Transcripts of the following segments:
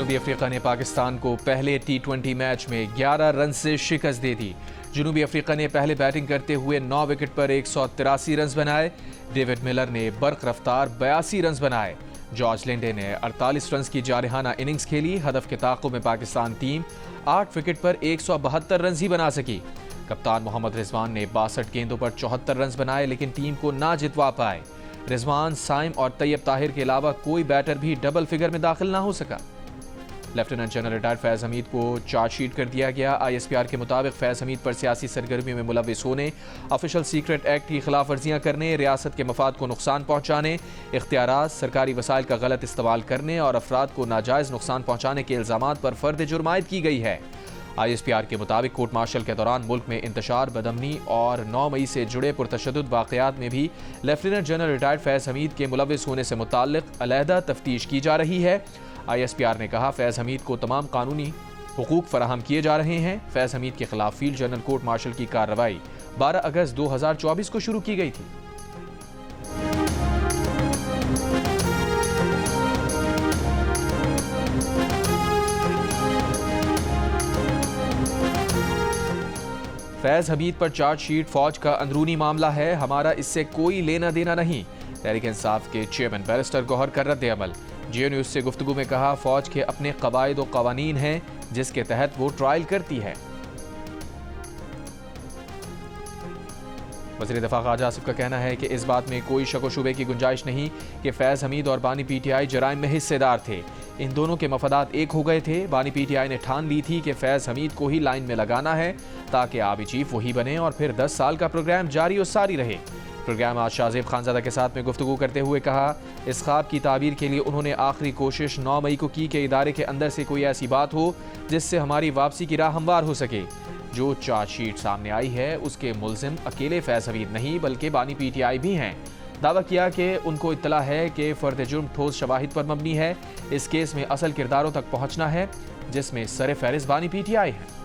جنوبی افریقہ نے پاکستان کو پہلے ٹی20 میچ میں 11 رن سے شکست دے دی۔ جنوبی افریقہ نے پہلے بیٹنگ کرتے ہوئے 9 وکٹ پر 183 رنز بنائے۔ ڈیوڈ ملر نے برق رفتار 82 رنز بنائے۔ جارج لنڈے نے 48 رنز کی جارحانہ اننگز کھیلی۔ ہدف کے تعاقب میں پاکستان ٹیم 8 وکٹ پر 172 رنز ہی بنا سکی۔ کپتان محمد رضوان نے 62 گیندوں پر 74 رنز بنائے لیکن ٹیم کو نہ جتوا پائے۔ رضوان، سائم اور طیب طاہر کے علاوہ کوئی بیٹر بھی ڈبل فگر میں داخل نہ ہو سکا۔ لیفٹیننٹ جنرل ریٹائرڈ فیض حمید کو چارج شیٹ کر دیا گیا۔ ISPR کے مطابق فیض حمید پر سیاسی سرگرمیوں میں ملوث ہونے، آفیشل سیکرٹ ایکٹ کی خلاف ورزیاں کرنے، ریاست کے مفاد کو نقصان پہنچانے، اختیارات، سرکاری وسائل کا غلط استعمال کرنے اور افراد کو ناجائز نقصان پہنچانے کے الزامات پر فرد جرم عائد کی گئی ہے۔ ISPR کے مطابق کورٹ مارشل کے دوران ملک میں انتشار، بدامنی اور 9 مئی سے جڑے پرتشدد واقعات میں بھی لیفٹیننٹ جنرل ریٹائرڈ فیض حمید کے ملوث ہونے سے متعلق علیحدہ تفتیش کی جا رہی ہے۔ ISPR نے کہا فیض حمید کو تمام قانونی حقوق فراہم کیے جا رہے ہیں۔ فیض حمید کے خلاف فیلڈ جنرل کورٹ مارشل کی کارروائی 12 اگست 2024 کو شروع کی گئی تھی۔ فیض حمید پر چارج شیٹ فوج کا اندرونی معاملہ ہے، ہمارا اس سے کوئی لینا دینا نہیں۔ تحریک انصاف کے چیئرمین بیرسٹر گوہر کا رد عمل۔ جیو نیوز سے گفتگو میں کہا فوج کے اپنے قواعد و قوانین ہیں جس کے تحت وہ ٹرائل کرتی ہے۔ وزیر دفاع خواجہ آصف کا کہنا ہے کہ اس بات میں کوئی شک و شبے کی گنجائش نہیں کہ فیض حمید اور بانی PTI جرائم میں حصے دار تھے۔ ان دونوں کے مفادات ایک ہو گئے تھے۔ بانی PTI نے ٹھان لی تھی کہ فیض حمید کو ہی لائن میں لگانا ہے تاکہ آبی چیف وہی بنے اور پھر 10 سال کا پروگرام جاری و ساری رہے۔ پروگرام آج شاہ زیب خانزادہ کے ساتھ میں گفتگو کرتے ہوئے کہا اس خواب کی تعبیر کے لیے انہوں نے آخری کوشش 9 مئی کو کی کہ ادارے کے اندر سے کوئی ایسی بات ہو جس سے ہماری واپسی کی راہ ہموار ہو سکے۔ جو چارج شیٹ سامنے آئی ہے اس کے ملزم اکیلے فیض حمید نہیں بلکہ بانی PTI بھی ہیں۔ دعویٰ کیا کہ ان کو اطلاع ہے کہ فرد جرم ٹھوس شواہد پر مبنی ہے۔ اس کیس میں اصل کرداروں تک پہنچنا ہے جس میں سر فہرست بانی PTI ہے۔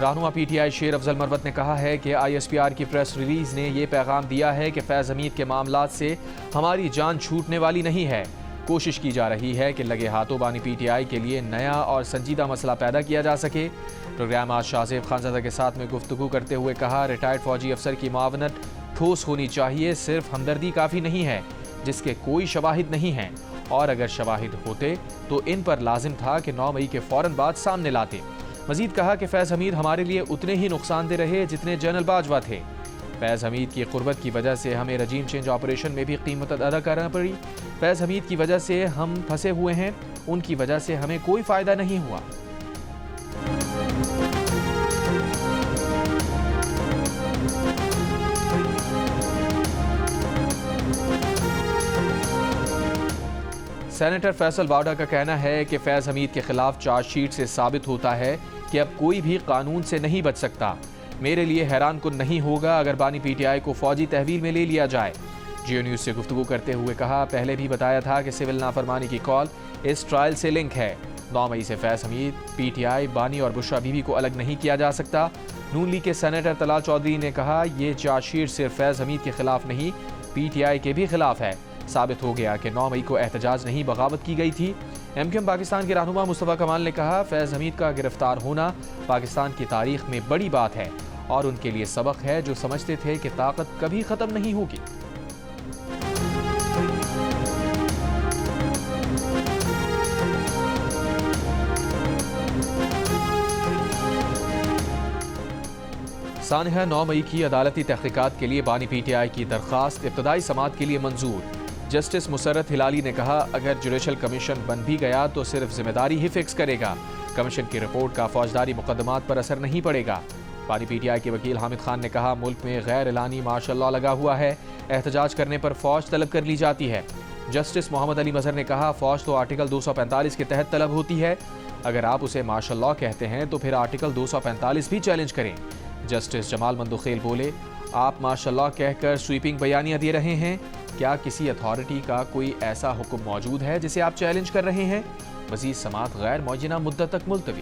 رہنما PTI شیر افضل مروت نے کہا ہے کہ ISPR کی پریس ریلیز نے یہ پیغام دیا ہے کہ فیض حمید کے معاملات سے ہماری جان چھوٹنے والی نہیں ہے۔ کوشش کی جا رہی ہے کہ لگے ہاتھوں بانی PTI کے لیے نیا اور سنجیدہ مسئلہ پیدا کیا جا سکے۔ پروگرام آج شاہ زیب خانزادہ کے ساتھ میں گفتگو کرتے ہوئے کہا ریٹائرڈ فوجی افسر کی معاونت ٹھوس ہونی چاہیے، صرف ہمدردی کافی نہیں ہے جس کے کوئی شواہد نہیں ہیں، اور اگر شواہد ہوتے تو ان پر لازم تھا کہ 9 مئی کے فوراً بعد سامنے لاتے۔ مزید کہا کہ فیض حمید ہمارے لیے اتنے ہی نقصان دہ رہے جتنے جنرل باجوہ تھے۔ فیض حمید کی قربت کی وجہ سے ہمیں رجیم چینج آپریشن میں بھی قیمت ادا کرنا پڑی۔ فیض حمید کی وجہ سے ہم پھنسے ہوئے ہیں، ان کی وجہ سے ہمیں کوئی فائدہ نہیں ہوا۔ سینیٹر فیصل واڈا کا کہنا ہے کہ فیض حمید کے خلاف چارج شیٹ سے ثابت ہوتا ہے کہ اب کوئی بھی قانون سے نہیں بچ سکتا۔ میرے لیے حیران کن نہیں ہوگا اگر بانی PTI کو فوجی تحویل میں لے لیا جائے۔ جیو نیوز سے گفتگو کرتے ہوئے کہا پہلے بھی بتایا تھا کہ سول نافرمانی کی کال اس ٹرائل سے لنک ہے۔ 9 مئی سے فیض حمید، PTI، بانی اور بشرا بیوی کو الگ نہیں کیا جا سکتا۔ نون لیگ کے سینیٹر طلال چودھری نے کہا یہ چارج شیٹ صرف فیض حمید کے خلاف نہیں PTI کے بھی خلاف ہے۔ ثابت ہو گیا کہ 9 مئی کو احتجاج نہیں بغاوت کی گئی تھی۔ MQM پاکستان کے رہنما مصطفیٰ کمال نے کہا فیض حمید کا گرفتار ہونا پاکستان کی تاریخ میں بڑی بات ہے اور ان کے لیے سبق ہے جو سمجھتے تھے کہ طاقت کبھی ختم نہیں ہوگی۔ سانحہ 9 مئی کی عدالتی تحقیقات کے لیے بانی PTI کی درخواست ابتدائی سماعت کے لیے منظور۔ جسٹس مسرت ہلالی نے کہا اگر جوڈیشل کمیشن بن بھی گیا تو صرف ذمہ داری ہی فکس کرے گا، کمیشن کی رپورٹ کا فوجداری مقدمات پر اثر نہیں پڑے گا۔ بانی PTI کے وکیل حامد خان نے کہا ملک میں غیر اعلانی مارشل لاء لگا ہوا ہے، احتجاج کرنے پر فوج طلب کر لی جاتی ہے۔ جسٹس محمد علی مظہر نے کہا فوج تو آرٹیکل 245 کے تحت طلب ہوتی ہے، اگر آپ اسے مارشل لاء کہتے ہیں تو پھر آرٹیکل 245 بھی چیلنج کریں۔ جسٹس جمال مندوخیل بولے آپ مارشل لاء کہہ کر سویپنگ بیانیاں دے رہے ہیں، کیا کسی اتھارٹی کا کوئی ایسا حکم موجود ہے جسے آپ چیلنج کر رہے ہیں؟ مزید سماعت غیر معینہ مدت تک ملتوی۔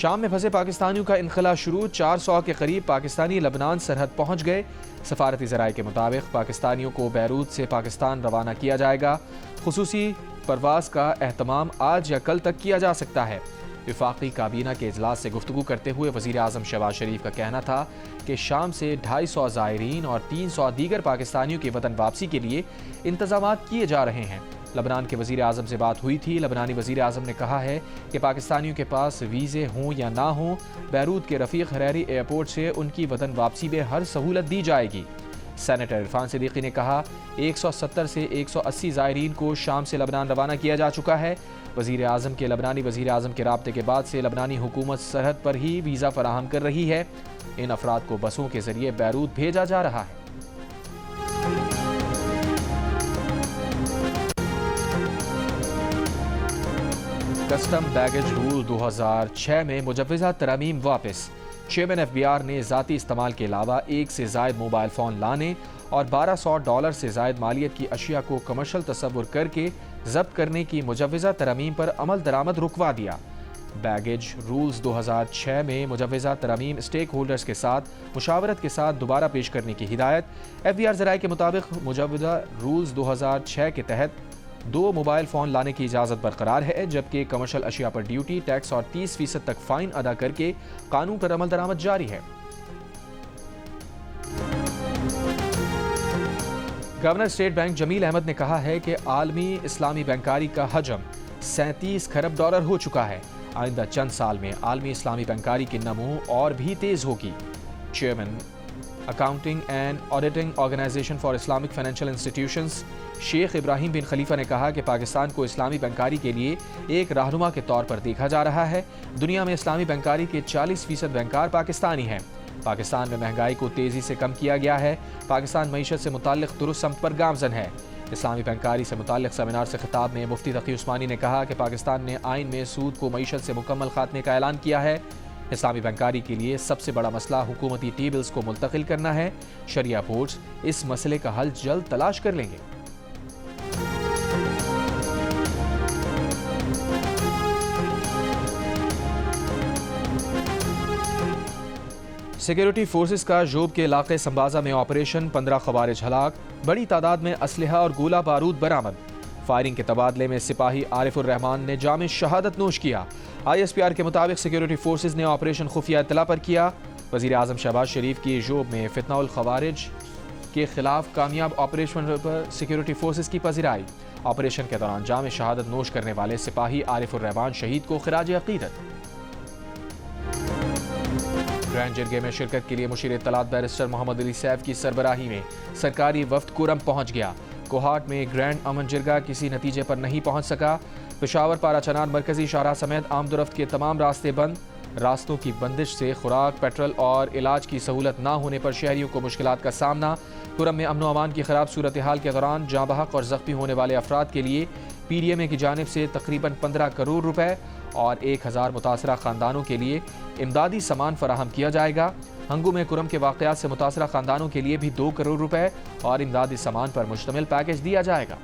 شام میں پھنسے پاکستانیوں کا انخلا شروع، 400 کے قریب پاکستانی لبنان سرحد پہنچ گئے۔ سفارتی ذرائع کے مطابق پاکستانیوں کو بیروت سے پاکستان روانہ کیا جائے گا۔ خصوصی پرواز کا اہتمام آج یا کل تک کیا جا سکتا ہے۔ وفاقی کابینہ کے اجلاس سے گفتگو کرتے ہوئے وزیر اعظم شہباز شریف کا کہنا تھا کہ شام سے 250 زائرین اور 300 دیگر پاکستانیوں کی وطن واپسی کے لیے انتظامات کیے جا رہے ہیں۔ لبنان کے وزیر اعظم سے بات ہوئی تھی۔ لبنانی وزیر اعظم نے کہا ہے کہ پاکستانیوں کے پاس ویزے ہوں یا نہ ہوں، بیروت کے رفیق حریری ایئرپورٹ سے ان کی وطن واپسی میں ہر سہولت دی جائے گی۔ سینیٹر عرفان صدیقی نے کہا 170 سے 180 زائرین کو شام سے لبنان روانہ کیا جا چکا ہے۔ وزیر اعظم کے لبنانی وزیر اعظم کے رابطے کے بعد سے لبنانی حکومت سرحد پر ہی ویزا فراہم کر رہی ہے۔ ان افراد کو بسوں کے ذریعے بیروت بھیجا جا رہا ہے۔ کسٹم بیگیج رول 2006 میں مجوزہ ترامیم واپس۔ چیئرمین FBR نے ذاتی استعمال کے علاوہ ایک سے زائد موبائل فون لانے اور $1200 سے زائد مالیت کی اشیاء کو کمرشل تصور کر کے ضبط کرنے کی مجوزہ ترامیم پر عمل درآمد رکوا دیا۔ بیگیج رولز 2006 میں مجوزہ ترامیم اسٹیک ہولڈرز کے ساتھ مشاورت کے ساتھ دوبارہ پیش کرنے کی ہدایت۔ FBR ذرائع کے مطابق مجوزہ رولز 2006 کے تحت 2 موبائل فون لانے کی اجازت برقرار ہے، جبکہ کمرشل اشیاء پر ڈیوٹی، ٹیکس اور 30% تک فائن ادا کر کے قانون پر عمل درآمد جاری ہے۔ گورنر اسٹیٹ بینک جمیل احمد نے کہا ہے کہ عالمی اسلامی بینکاری کا حجم $37 کھرب ہو چکا ہے۔ آئندہ چند سال میں عالمی اسلامی بینکاری کی نمو اور بھی تیز ہوگی۔ Chairman accounting and auditing organisation for Islamic financial institutions Sheikh Ibrahim بن خلیفہ نے کہا کہ پاکستان کو اسلامی بینکاری کے لیے ایک رہنما کے طور پر دیکھا جا رہا ہے۔ دنیا میں اسلامی بینکاری کے 40% بینکار پاکستانی ہیں۔ پاکستان میں مہنگائی کو تیزی سے کم کیا گیا ہے۔ پاکستان معیشت سے متعلق درست سمت پر گامزن ہے۔ اسلامی بینکاری سے متعلق سیمینار سے خطاب میں مفتی تقی عثمانی نے کہا کہ پاکستان نے آئین میں سود کو معیشت سے مکمل خاتمے کا اعلان کیا ہے۔ اسلامی بینکاری کے لیے سب سے بڑا مسئلہ حکومتی ٹی بلز کو منتقل کرنا ہے۔ شریعہ بورڈز اس مسئلے کا حل جلد تلاش کر لیں گے۔ سیکیورٹی فورسز کا جوب کے علاقے سمبازہ میں آپریشن، 15 خوارج ہلاک، بڑی تعداد میں اسلحہ اور گولہ بارود برآمد۔ فائرنگ کے تبادلے میں سپاہی عارف الرحمان نے جام شہادت نوش کیا۔ ISPR کے مطابق سیکیورٹی فورسز نے آپریشن خفیہ اطلاع پر کیا۔ وزیر اعظم شہباز شریف کی جوب میں فتنہ الخوارج کے خلاف کامیاب آپریشن پر سیکیورٹی فورسز کی پذیرائی۔ آپریشن کے دوران جام شہادت نوش کرنے والے سپاہی عارف الرحمان شہید کو خراج عقیدت۔ گرینڈ جرگے میں شرکت کے لیے مشیر اطلاعات بیرسٹر محمد علی سیف کی سربراہی میں سرکاری وفد کورم پہنچ گیا۔ کوہاٹ میں گرینڈ امن جرگہ کسی نتیجے پر نہیں پہنچ سکا۔ پشاور پارا چنار مرکزی شاہراہ سمیت آمد و رفت کے تمام راستے بند۔ راستوں کی بندش سے خوراک، پیٹرول اور علاج کی سہولت نہ ہونے پر شہریوں کو مشکلات کا سامنا۔ کورم میں امن و امان کی خراب صورتحال کے دوران جاں بحق اور زخمی ہونے والے افراد کے لیے PDMA کی جانب سے تقریباً 15 کروڑ روپے اور 1000 متاثرہ خاندانوں کے لیے امدادی سامان فراہم کیا جائے گا۔ ہنگو میں کورم کے واقعات سے متاثرہ خاندانوں کے لیے بھی 2 کروڑ روپے اور امدادی سامان پر مشتمل پیکج دیا جائے گا۔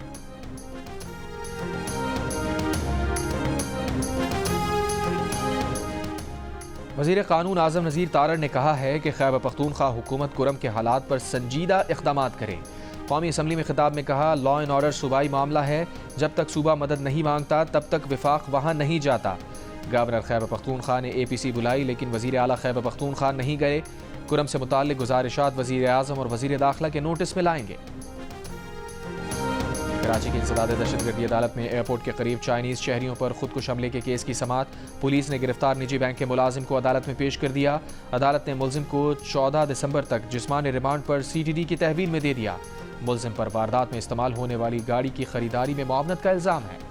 وزیر قانون اعظم نذیر تارڑ نے کہا ہے کہ خیبر پختونخوا حکومت کورم کے حالات پر سنجیدہ اقدامات کرے۔ قومی اسمبلی میں خطاب میں کہا لا اینڈ آرڈر صوبائی معاملہ ہے، جب تک صوبہ مدد نہیں مانگتا تب تک وفاق وہاں نہیں جاتا۔ گورنر خیبر پختونخوا نے APC بلائی لیکن وزیر اعلیٰ خیبر پختونخوا نہیں گئے۔ کورم سے متعلق گزارشات وزیر اعظم اور وزیر داخلہ کے نوٹس میں لائیں گے۔ کراچی کی انسداد دہشت گردی عدالت میں ایئرپورٹ کے قریب چائنیز شہریوں پر خودکش حملے کے کیس کی سماعت۔ پولیس نے گرفتار نجی بینک کے ملازم کو عدالت میں پیش کر دیا۔ عدالت نے ملزم کو 14 دسمبر تک جسمانی ریمانڈ پر CTD کی تحویل میں دے دیا۔ ملزم پر واردات میں استعمال ہونے والی گاڑی کی خریداری میں معاونت کا الزام ہے۔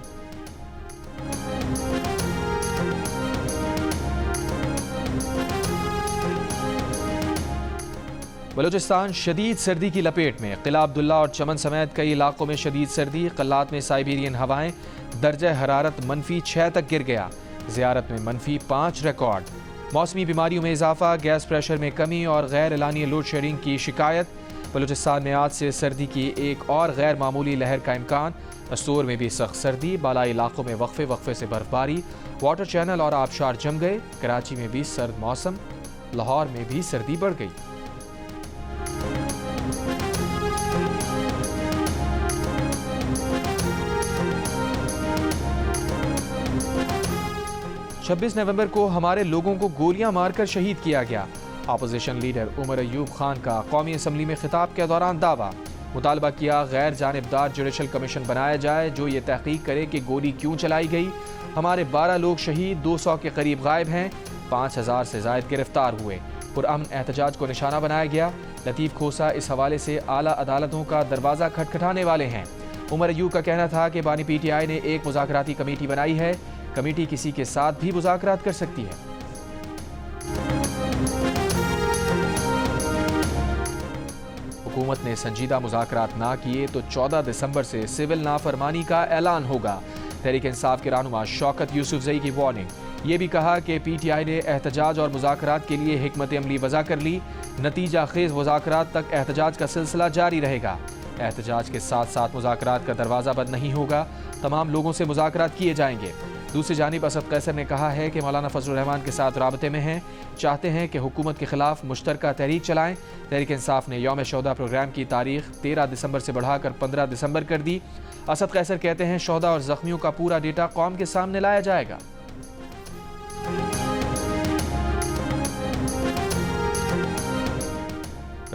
بلوچستان شدید سردی کی لپیٹ میں، قلعہ عبداللہ اور چمن سمیت کئی علاقوں میں شدید سردی، قلات میں سائبیرین ہوائیں، درجہ حرارت -6 تک گر گیا، زیارت میں -5 ریکارڈ۔ موسمی بیماریوں میں اضافہ، گیس پریشر میں کمی اور غیر اعلانیہ لوڈ شیڈنگ کی شکایت۔ بلوچستان میں آج سے سردی کی ایک اور غیر معمولی لہر کا امکان، استور میں بھی سخت سردی، بالائی علاقوں میں وقفے سے برف باری، واٹر چینل اور آبشار جم گئے، کراچی میں بھی سرد موسم، لاہور میں بھی سردی بڑھ گئی۔ چھبیس نومبر کو ہمارے لوگوں کو گولیاں مار کر شہید کیا گیا، اپوزیشن لیڈر عمر ایوب خان کا قومی اسمبلی میں خطاب کے دوران دعویٰ، مطالبہ کیا غیر جانبدار جوڈیشل کمیشن بنایا جائے جو یہ تحقیق کرے کہ گولی کیوں چلائی گئی۔ ہمارے 12 لوگ شہید، 200 کے قریب غائب ہیں، 5000 سے زائد گرفتار ہوئے، پرامن احتجاج کو نشانہ بنایا گیا۔ لطیف کھوسہ اس حوالے سے اعلیٰ عدالتوں کا دروازہ کھٹکھٹانے والے ہیں۔ عمر ایوب کا کہنا تھا کہ بانی پی ٹی آئی نے ایک مذاکراتی کمیٹی بنائی ہے، کمیٹی کسی کے ساتھ بھی مذاکرات کر سکتی ہے۔ حکومت نے سنجیدہ مذاکرات نہ کیے تو 14 دسمبر سے سول نافرمانی کا اعلان ہوگا، تحریک انصاف کے رہنما شوکت یوسفزئی کی وارننگ۔ یہ بھی کہا کہ پی ٹی آئی نے احتجاج اور مذاکرات کے لیے حکمت عملی وضع کر لی، نتیجہ خیز مذاکرات تک احتجاج کا سلسلہ جاری رہے گا۔ احتجاج کے ساتھ ساتھ مذاکرات کا دروازہ بند نہیں ہوگا، تمام لوگوں سے مذاکرات کیے جائیں گے۔ دوسری جانب اسد قیصر نے کہا ہے کہ مولانا فضل الرحمان کے ساتھ رابطے میں ہیں، چاہتے ہیں کہ حکومت کے خلاف مشترکہ تحریک چلائیں۔ تحریک انصاف نے یوم شہداء پروگرام کی تاریخ 13 دسمبر سے بڑھا کر 15 دسمبر کر دی۔ اسد قیصر کہتے ہیں شہداء اور زخمیوں کا پورا ڈیٹا قوم کے سامنے لایا جائے گا۔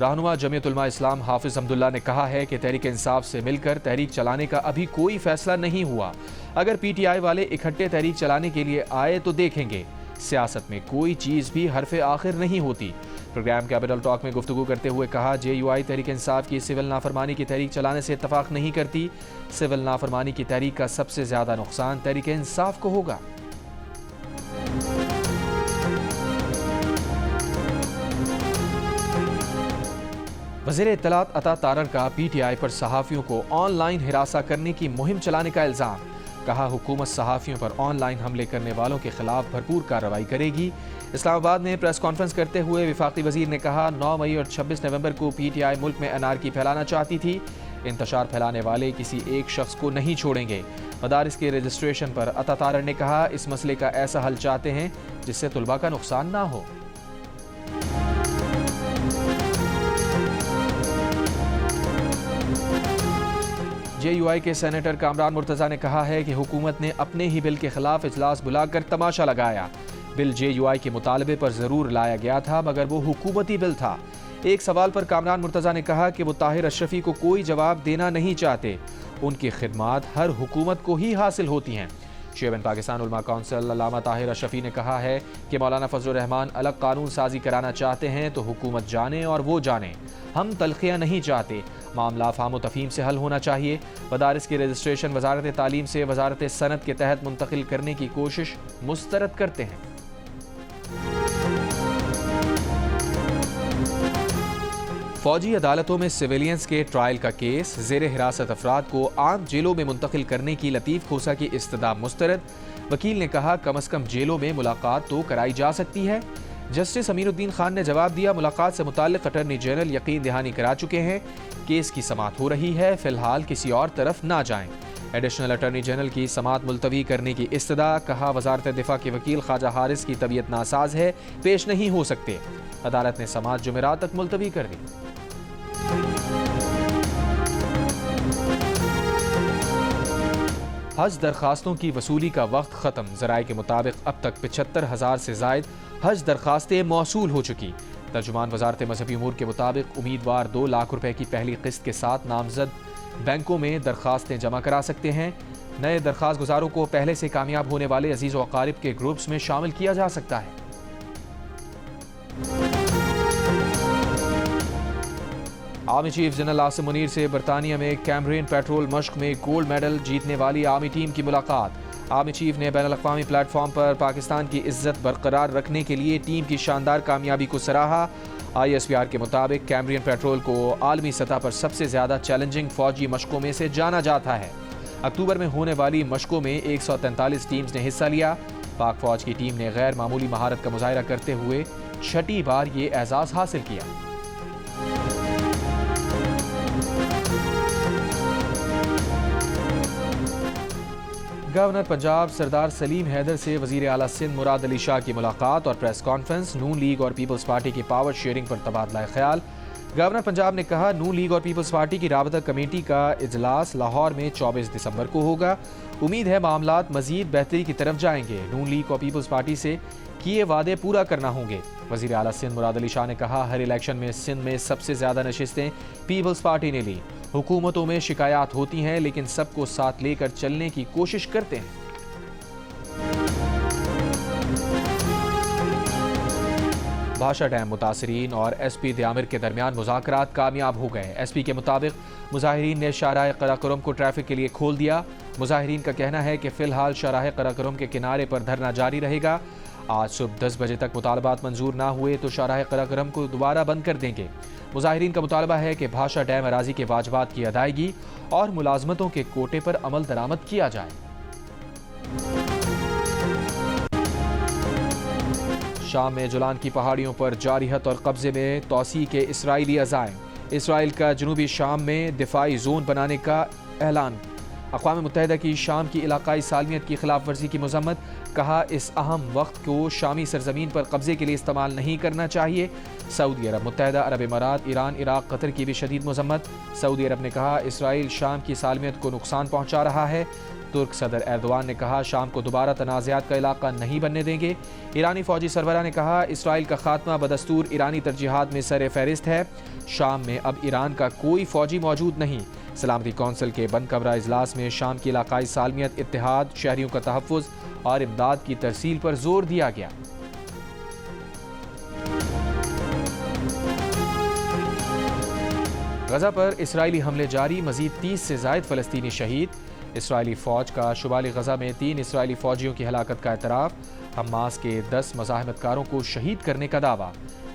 رہنما جمعیت علماء اسلام حافظ حمداللہ نے کہا ہے کہ تحریک انصاف سے مل کر تحریک چلانے کا ابھی کوئی فیصلہ نہیں ہوا، اگر پی ٹی آئی والے اکٹھے تحریک چلانے کے لیے آئے تو دیکھیں گے، سیاست میں کوئی چیز بھی حرف آخر نہیں ہوتی۔ پروگرام کیپٹل ٹاک میں گفتگو کرتے ہوئے کہا جے یو آئی تحریک انصاف کی سول نافرمانی کی تحریک چلانے سے اتفاق نہیں کرتی، سول نافرمانی کی تحریک کا سب سے زیادہ نقصان تحریک انصاف کو ہوگا۔ وزیر اطلاعات عطا تارڑ کا پی ٹی آئی پر صحافیوں کو آن لائن ہراساں کرنے کی مہم چلانے کا الزام، کہا حکومت صحافیوں پر آن لائن حملے کرنے والوں کے خلاف بھرپور کارروائی کرے گی۔ اسلام آباد میں پریس کانفرنس کرتے ہوئے وفاقی وزیر نے کہا 9 مئی اور 26 نومبر کو پی ٹی آئی ملک میں انارکی پھیلانا چاہتی تھی، انتشار پھیلانے والے کسی ایک شخص کو نہیں چھوڑیں گے۔ مدارس کے رجسٹریشن پر عطا تارڑ نے کہا اس مسئلے کا ایسا حل چاہتے ہیں جس سے طلباء کا نقصان نہ ہو۔ جے یو آئی کے سینیٹر کامران مرتضیٰ نے کہا ہے کہ حکومت نے اپنے ہی بل کے خلاف اجلاس بلا کر تماشا لگایا، بل جے یو آئی کے مطالبے پر ضرور لایا گیا تھا مگر وہ حکومتی بل تھا۔ ایک سوال پر کامران مرتضیٰ نے کہا کہ وہ طاہر اشرفی کو کوئی جواب دینا نہیں چاہتے، ان کی خدمات ہر حکومت کو ہی حاصل ہوتی ہیں۔ چیئرمین پاکستان علماء کونسل علامہ طاہر اشرفی نے کہا ہے کہ مولانا فضل الرحمان الگ قانون سازی کرانا چاہتے ہیں تو حکومت جانے اور وہ جانے، ہم تلخیاں نہیں چاہتے، معاملہ فہم و تفہیم سے حل ہونا چاہیے۔ مدارس کی رجسٹریشن وزارت تعلیم سے وزارت صنعت کے تحت منتقل کرنے کی کوشش مسترد کرتے ہیں۔ فوجی عدالتوں میں سویلینز کے ٹرائل کا کیس، زیر حراست افراد کو عام جیلوں میں منتقل کرنے کی لطیف کھوسہ کی استدعا مسترد، وکیل نے کہا کم از کم جیلوں میں ملاقات تو کرائی جا سکتی ہے۔ جسٹس امین الدین خان نے جواب دیا ملاقات سے متعلق اٹارنی جنرل یقین دہانی کرا چکے ہیں، کیس کی سماعت ہو رہی ہے، فی الحال کسی اور طرف نہ جائیں۔ ایڈیشنل اٹارنی جنرل کی سماعت ملتوی کرنے کی استدعا، کہا وزارت دفاع کے وکیل خواجہ حارث کی طبیعت ناساز ہے، پیش نہیں ہو سکتے، عدالت نے سماعت جمعرات تک ملتوی کر دی۔ حج درخواستوں کی وصولی کا وقت ختم، ذرائع کے مطابق اب تک 75,000 سے زائد حج درخواستیں موصول ہو چکی۔ ترجمان وزارت مذہبی امور کے مطابق امیدوار 2 لاکھ روپے کی پہلی قسط کے ساتھ نامزد بینکوں میں درخواستیں جمع کرا سکتے ہیں۔ نئے درخواست گزاروں کو پہلے سے کامیاب ہونے والے عزیز و اقارب کے گروپس میں شامل کیا جا سکتا ہے۔ Army chief general Asim Munir سے برطانیہ میں کیمبرین پیٹرول مشق میں گولڈ میڈل جیتنے والی آرمی ٹیم کی ملاقات۔ آرمی چیف نے بین الاقوامی پلیٹ فارم پر پاکستان کی عزت برقرار رکھنے کے لیے ٹیم کی شاندار کامیابی کو سراہا۔ آئی ایس پی آر کے مطابق کیمبرین پیٹرول کو عالمی سطح پر سب سے زیادہ چیلنجنگ فوجی مشقوں میں سے جانا جاتا ہے۔ اکتوبر میں ہونے والی مشقوں میں 143 ٹیمز نے حصہ لیا۔ پاک فوج کی ٹیم نے غیر معمولی مہارت کا مظاہرہ کرتے ہوئے 6ٹی بار یہ اعزاز حاصل کیا۔ گورنر پنجاب سردار سلیم حیدر سے وزیر اعلیٰ سندھ مراد علی شاہ کی ملاقات اور پریس کانفرنس۔ نون لیگ اور پیپلز پارٹی کی پاور شیئرنگ پر تبادلہ خیال۔ گورنر پنجاب نے کہا نون لیگ اور پیپلز پارٹی کی رابطہ کمیٹی کا اجلاس لاہور میں 24 دسمبر کو ہوگا۔ امید ہے معاملات مزید بہتری کی طرف جائیں گے۔ نون لیگ اور پیپلز پارٹی سے کیے وعدے پورا کرنا ہوں گے۔ وزیر اعلیٰ سندھ مراد علی شاہ نے کہا ہر الیکشن میں سندھ میں سب سے زیادہ نشستیں پیپلز پارٹی نے لی۔ حکومتوں میں شکایات ہوتی ہیں لیکن سب کو ساتھ لے کر چلنے کی کوشش کرتے ہیں۔ بھاشا ڈیم متاثرین اور ایس پی دیامر کے درمیان مذاکرات کامیاب ہو گئے۔ ایس پی کے مطابق مظاہرین نے شاہراہ قراقرم کو ٹریفک کے لیے کھول دیا۔ مظاہرین کا کہنا ہے کہ فی الحال شاہراہ قراقرم کے کنارے پر دھرنا جاری رہے گا۔ آج صبح 10 بجے تک مطالبات منظور نہ ہوئے تو شاہراہ قراقرم کو دوبارہ بند کر دیں گے۔ مظاہرین کا مطالبہ ہے کہ بھاشا ڈیم اراضی کے واجبات کی ادائیگی اور ملازمتوں کے کوٹے پر عمل درآمد کیا جائے۔ شام میں جولان کی پہاڑیوں پر جارحیت اور قبضے میں توسیع کے اسرائیلی عزائم۔ اسرائیل کا جنوبی شام میں دفاعی زون بنانے کا اعلان۔ اقوام متحدہ کی شام کی علاقائی سالمیت کی خلاف ورزی کی مذمت۔ کہا اس اہم وقت کو شامی سرزمین پر قبضے کے لیے استعمال نہیں کرنا چاہیے۔ سعودی عرب، متحدہ عرب امارات، ایران، عراق، قطر کی بھی شدید مذمت۔ سعودی عرب نے کہا اسرائیل شام کی سالمیت کو نقصان پہنچا رہا ہے۔ ترک صدر ایردوان نے کہا شام کو دوبارہ تنازعات کا علاقہ نہیں بننے دیں گے۔ ایرانی فوجی سربراہ نے کہا اسرائیل کا خاتمہ بدستور ایرانی ترجیحات میں سر فہرست ہے۔ شام میں اب ایران کا کوئی فوجی موجود نہیں۔ سلامتی کونسل کے بند کمرہ اجلاس میں شام کی علاقائی سالمیت، اتحاد، شہریوں کا تحفظ اور امداد کی ترسیل پر زور دیا گیا۔ غزہ پر اسرائیلی حملے جاری، مزید 30 سے زائد فلسطینی شہید۔ اسرائیلی فوج کا شمالی غزہ میں 3 اسرائیلی فوجیوں کی ہلاکت کا اعتراف۔ حماس کے 10 مزاحمت کاروں کو شہید کرنے کا دعویٰ۔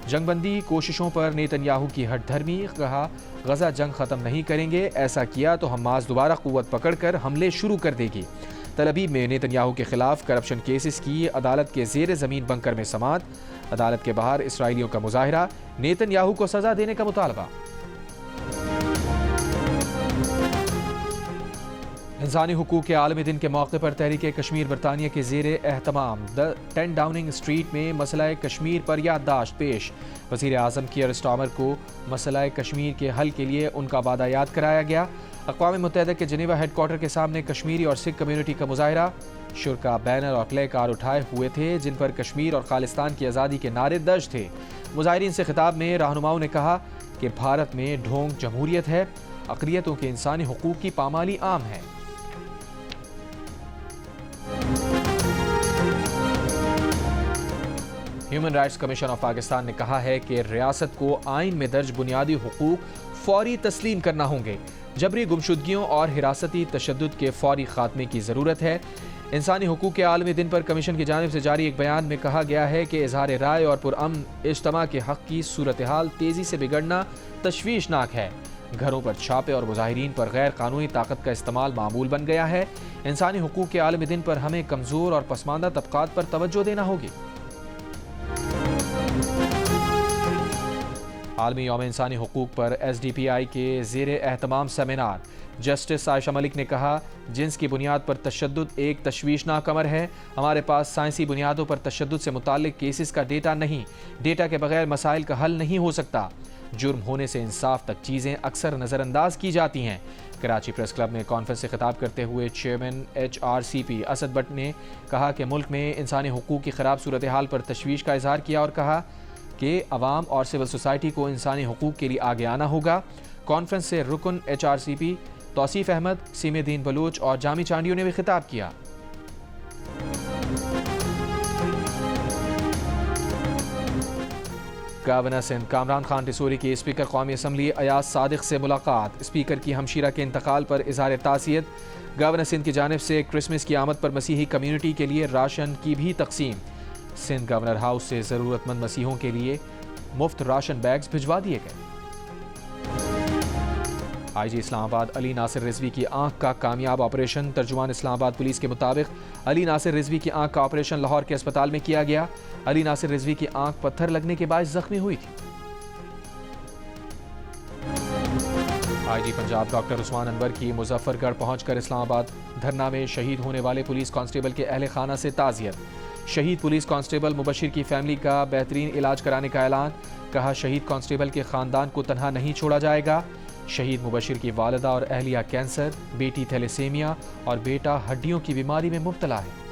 جنگ بندی کوششوں پر نیتن یاہو کی ہٹ دھرمی۔ کہا غزہ جنگ ختم نہیں کریں گے، ایسا کیا تو حماس دوبارہ قوت پکڑ کر حملے شروع کر دے گی۔ تل ابیب میں نیتن یاہو کے خلاف کرپشن کیسز کی عدالت کے زیر زمین بنکر میں سماعت۔ عدالت کے باہر اسرائیلیوں کا مظاہرہ، نیتن یاہو کو سزا دینے کا مطالبہ۔ انسانی حقوق کے عالمی دن کے موقع پر تحریک کشمیر برطانیہ کے زیر اہتمام 10 ڈاؤننگ اسٹریٹ میں مسئلہ کشمیر پر یادداشت پیش۔ وزیر اعظم کیئر سٹارمر کو مسئلہ کشمیر کے حل کے لیے ان کا وعدہ یاد کرایا گیا۔ اقوام متحدہ کے جنیوا ہیڈ کوارٹر کے سامنے کشمیری اور سکھ کمیونٹی کا مظاہرہ۔ شرکا بینر اور پلے کارڈ اٹھائے ہوئے تھے جن پر کشمیر اور خالصتان کی آزادی کے نعرے درج تھے۔ مظاہرین سے خطاب میں رہنماؤں نے کہا کہ بھارت میں ڈھونگ جمہوریت ہے، اقلیتوں کے انسانی حقوق کی پامالی عام ہے۔ Human rights commission of Pakistan نے کہا ہے کہ ریاست کو آئین میں درج بنیادی حقوق فوری تسلیم کرنا ہوں گے۔ جبری گمشدگیوں اور حراستی تشدد کے فوری خاتمے کی ضرورت ہے۔ انسانی حقوق کے عالمی دن پر کمیشن کی جانب سے جاری ایک بیان میں کہا گیا ہے کہ اظہار رائے اور پرامن اجتماع کے حق کی صورتحال تیزی سے بگڑنا تشویشناک ہے۔ گھروں پر چھاپے اور مظاہرین پر غیر قانونی طاقت کا استعمال معمول بن گیا ہے۔ انسانی حقوق کے عالمی دن پر ہمیں کمزور اور پسماندہ طبقات پر توجہ دینا ہوگی۔ عالمی یوم انسانی حقوق پر ایس ڈی پی آئی کے زیر اہتمام سیمینار۔ جسٹس عائشہ ملک نے کہا جنس کی بنیاد پر تشدد ایک تشویشناک امر ہے۔ ہمارے پاس سائنسی بنیادوں پر تشدد سے متعلق کیسز کا ڈیٹا نہیں۔ ڈیٹا کے بغیر مسائل کا حل نہیں ہو سکتا۔ جرم ہونے سے انصاف تک چیزیں اکثر نظر انداز کی جاتی ہیں۔ کراچی پریس کلب میں کانفرنس سے خطاب کرتے ہوئے چیئرمین HRCP اسد بٹ نے کہا کہ ملک میں انسانی حقوق کی خراب صورتحال پر تشویش کا اظہار کیا اور کہا کہ عوام اور سول سوسائٹی کو انسانی حقوق کے لیے آگے آنا ہوگا۔ کانفرنس سے رکن HRCP توصیف احمد، سیم الدین بلوچ اور جامی چانڈیو نے بھی خطاب کیا۔ گورنر سندھ کامران خان ٹسوری کی اسپیکر قومی اسمبلی ایاز صادق سے ملاقات۔ اسپیکر کی ہمشیرہ کے انتقال پر اظہار تعزیت۔ گورنر سندھ کی جانب سے کرسمس کی آمد پر مسیحی کمیونٹی کے لیے راشن کی بھی تقسیم۔ سندھ گورنر ہاؤس سے ضرورت مند مسیحوں کے لیے مفت راشن بیگز بھجوا دیے گئے۔ آئی جی اسلام آباد علی ناصر رضوی کی آنکھ کا کامیاب آپریشن۔ ترجمان اسلام آباد پولیس کے مطابق علی ناصر رضوی کی آنکھ کا آپریشن لاہور کے اسپتال میں کیا گیا۔ علی ناصر رضوی کی آنکھ پتھر لگنے کے باعث زخمی ہوئی تھی۔ آئی جی پنجاب ڈاکٹر عثمان انور کی مظفر گڑھ پہنچ کر اسلام آباد دھرنا میں شہید ہونے والے پولیس کانسٹیبل کے اہل خانہ سے تعزیت۔ شہید پولیس کانسٹیبل مبشر کی فیملی کا بہترین علاج کرانے کا اعلان، کہا شہید کانسٹیبل کے خاندان کو تنہا نہیں چھوڑا جائے گا۔ شہید مبشر کی والدہ اور اہلیہ کینسر، بیٹی تھیلیسیمیا اور بیٹا ہڈیوں کی بیماری میں مبتلا ہے۔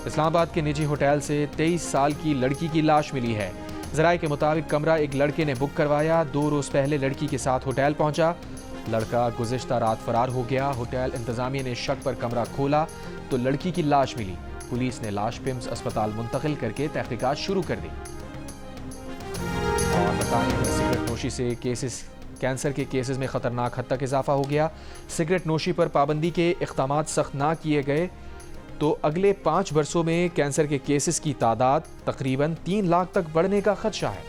اسلام آباد کے نجی ہوٹل سے 23 سال کی لڑکی کی لاش ملی ہے۔ ذرائع کے مطابق کمرہ ایک لڑکے نے بک کروایا، 2 روز پہلے لڑکی کے ساتھ ہوٹل پہنچا۔ لڑکا گزشتہ رات فرار ہو گیا۔ ہوٹل انتظامیہ نے شک پر کمرہ کھولا تو لڑکی کی لاش ملی۔ پولیس نے لاش پمز اسپتال منتقل کر کے تحقیقات شروع کر دی۔ اور برطانیہ میں سگریٹ نوشی سے کینسر کے کیسز میں خطرناک حد تک اضافہ ہو گیا۔ سگریٹ نوشی پر پابندی کے اقدامات سخت نہ کیے گئے تو اگلے 5 برسوں میں کینسر کے کیسز کی تعداد تقریباً 3 لاکھ تک بڑھنے کا خدشہ ہے۔